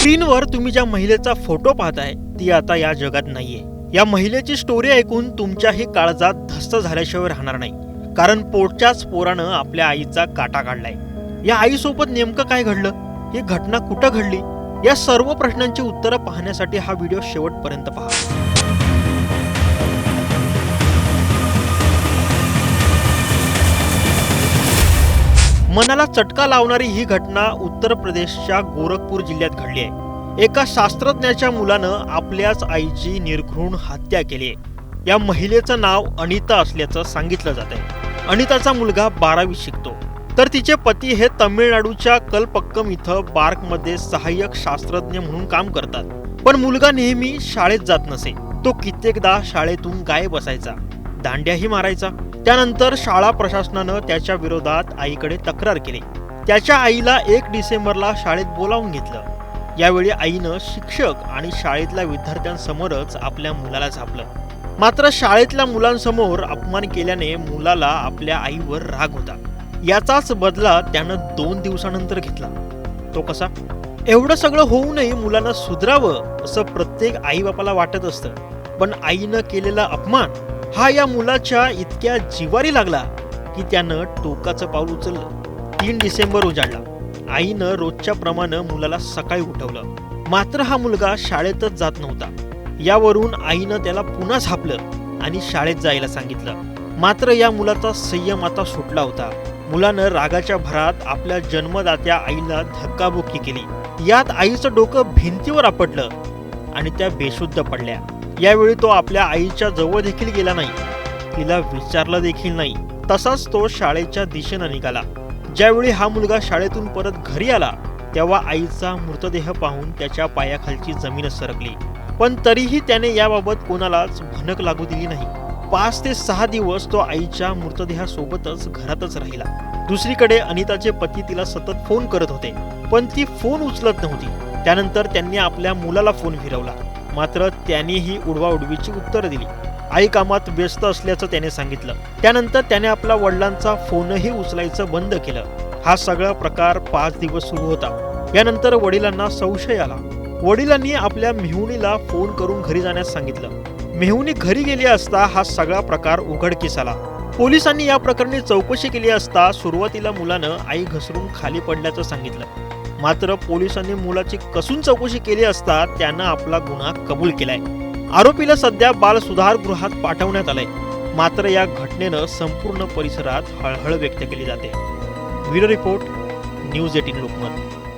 स्क्रीनवर तुम्ही ज्या महिलेचा फोटो पाहताय ती आता या जगात नाहीये। या महिलेची स्टोरी ऐकून तुमच्याही काळजात धस्त झाल्याशिवाय राहणार नाही, कारण पोटच्याच पोरानं आपल्या आईचा काटा काढलाय। या आईसोबत नेमकं काय घडलं, ही घटना कुठं घडली, या सर्व प्रश्नांची उत्तरं पाहण्यासाठी हा व्हिडिओ शेवटपर्यंत पहा। मनाला चटका लावणारी ही घटना उत्तर प्रदेशच्या गोरखपूर जिल्ह्यात घडली आहे। एका शास्त्रज्ञाच्या मुलानं आपल्याच आईची निर्घृण हत्या केली आहे। या महिलेचं नाव अनिता असल्याचं सांगितलं जात आहे। अनिताचा मुलगा 12वी शिकतो, तर तिचे पती हे तमिळनाडूच्या कलपक्कम इथं बार्कमध्ये सहाय्यक शास्त्रज्ञ म्हणून काम करतात। पण मुलगा नेहमी शाळेत जात नसे। तो कित्येकदा शाळेतून गायब असायचा, दांड्याही मारायचा। त्यानंतर शाळा प्रशासनानं त्याच्या विरोधात आईकडे तक्रार केली। त्याच्या आईला 1 डिसेंबरला शाळेत बोलावून घेतलं। यावेळी आईनं शिक्षक आणि शाळेतल्या विद्यार्थ्यांसमोरच आपल्या मुलाला झापलं। मात्र शाळेतल्या मुलांसमोर अपमान केल्याने मुलाला आपल्या आईवर राग होता। याचाच बदला त्यानं 2 दिवसानंतर घेतला। तो कसा? एवढं सगळं होऊनही मुलानं सुधरावं असं प्रत्येक आईबापाला वाटत असतं, पण आईनं केलेला अपमान हा या मुलाच्या इतक्या जिवारी लागला की त्यानं टोकाचं पाऊल उचललं। 3 डिसेंबर उजाडला। आईनं रोजच्या प्रमाणे मुलाला सकाळी उठवलं, मात्र हा मुलगा शाळेतच जात नव्हता। यावरून आईनं त्याला पुन्हा झापलं आणि शाळेत जायला सांगितलं। मात्र या मुलाचा संयम आता सुटला होता। मुलानं रागाच्या भरात आपल्या जन्मदात्या आईला धक्काबुक्की केली। यात आईचं डोकं भिंतीवर आपटलं आणि त्या बेशुद्ध पडल्या। यावेळी तो आपल्या आईच्या जवळ देखील गेला नाही, तिला विचारलं देखील नाही। तसाच तो शाळेच्या दिशेनं निघाला। ज्यावेळी हा मुलगा शाळेतून परत घरी आला तेव्हा आईचा मृतदेह पाहून त्याच्या पायाखालची जमीन सरकली, पण तरीही त्याने याबाबत कोणालाच भनक लागू दिली नाही। 5 ते 6 दिवस तो आईच्या मृतदेहासोबतच घरातच राहिला। दुसरीकडे अनिताचे पती तिला सतत फोन करत होते, पण ती फोन उचलत नव्हती। त्यानंतर त्यांनी आपल्या मुलाला फोन फिरवला, मात्र त्यानेही उडवाउडवीची उत्तरं दिली। आई कामात व्यस्त असल्याचं त्याने सांगितलं। त्यानंतर त्याने आपल्या वडिलांचा फोनही उचलायचं बंद केलं। हा सगळा प्रकार 5 दिवस सुरू होता। यानंतर वडिलांना संशय आला। वडिलांनी आपल्या मेहुणीला फोन करून घरी जाण्यास सांगितलं। मेहुणी घरी गेली असता हा सगळा प्रकार उघडकीस आला। पोलिसांनी या प्रकरणी चौकशी केली असता सुरुवातीला मुलानं आई घसरून खाली पडल्याचं सांगितलं, मात्र पोलिसांनी मुलाची कसून चौकशी केली असता त्यानं आपला गुन्हा कबूल केलाय। आरोपीला सध्या बाल सुधारगृहात पाठवण्यात आलंय। मात्र या घटनेनं संपूर्ण परिसरात हळहळ व्यक्त केली जाते। Bureau report, news 18 Lokmat.